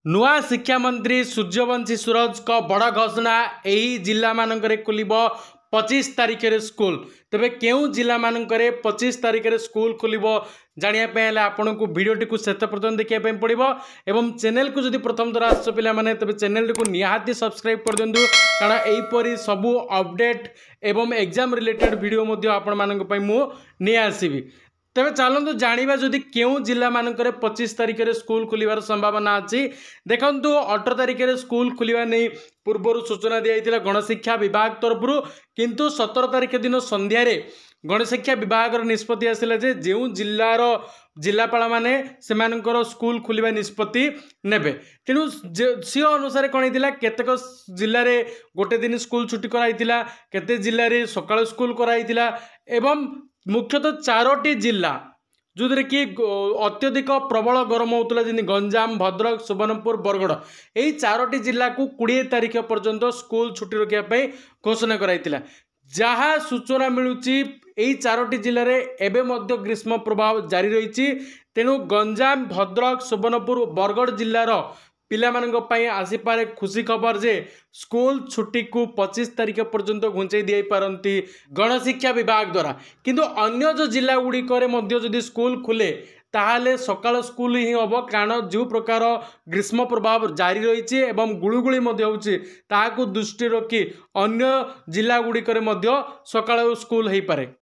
नुआ शिक्षा मंत्री सूर्यवंशी सूरज का बड़ घोषणा यही जिला मानक खोलिब 25 तारिख रे स्कूल। तेबे केउ जिला मानक 25 तारिख रे स्कूल खोलिब जानापी आपन को भिडियोटी को शेष पर्यटन देखा पड़ो एवं चैनल को जब प्रथम थर आस पे तेज चैनल को निहाती सब्सक्राइब कर दिंतु कारण यहीपरी सबू अपडेट एवं एग्जाम रिलेटेड वीडियो आपण मानक नहीं आसबि। तेरे चलतु जाना जदि क्यों जिला मानक 25 तारिख रे स्कूल खुलिबार संभावना अच्छी। देखु 18 तारिख रे स्कूल खुलवा नहीं पूर्व सूचना दिया गणशिक्षा विभाग तरफ किंतु 17 तारिख दिन संध्यार गणशिक्षा विभाग निष्पत्ति आसला जो जिलार जिलापाल माने सेमानकर स्कूल खुलवा निष्पत्ति नेबे। तेणु सी अनुसार कौन होता केतेक जिले में गोटे दिन स्कूल छुट्टी कराइला, केते जिले में सकाळ स्कूल कराइला एवं मुख्यतः 4टी जिला जो कि अत्यधिक प्रबल गरम होता जमी गंजाम, भद्रक, सुवर्णपुर, बरगड़ यही 4टी जिला को 20 तारिख पर्यंत स्कूल छुट्टी रखापी घोषणा कराइला। जहाँ सूचना मिलूँ यही 4टी जिले में एवं ग्रीष्म प्रभाव जारी रही। तेणु गंजाम, भद्रक, सुवर्णपुर, बरगड़ जिलार पिलामानंपाई आसीपारे खुशी खबर जे स्कूल छुट्टी को 25 तारिख पर्यंत घुंचाई दी पारती गणशिक्षा विभाग द्वारा। किंतु अन्य जो जिला गुड़िक जदि स्कूल खुले ताहले सकाळ स्कूल ही हम कारण जो प्रकार ग्रीष्म प्रभाव जारी रही एवं गुळुगुळी होची दृष्टि रखी अन्य जिला गुड़िक सकाळ स्कूल हो पारे।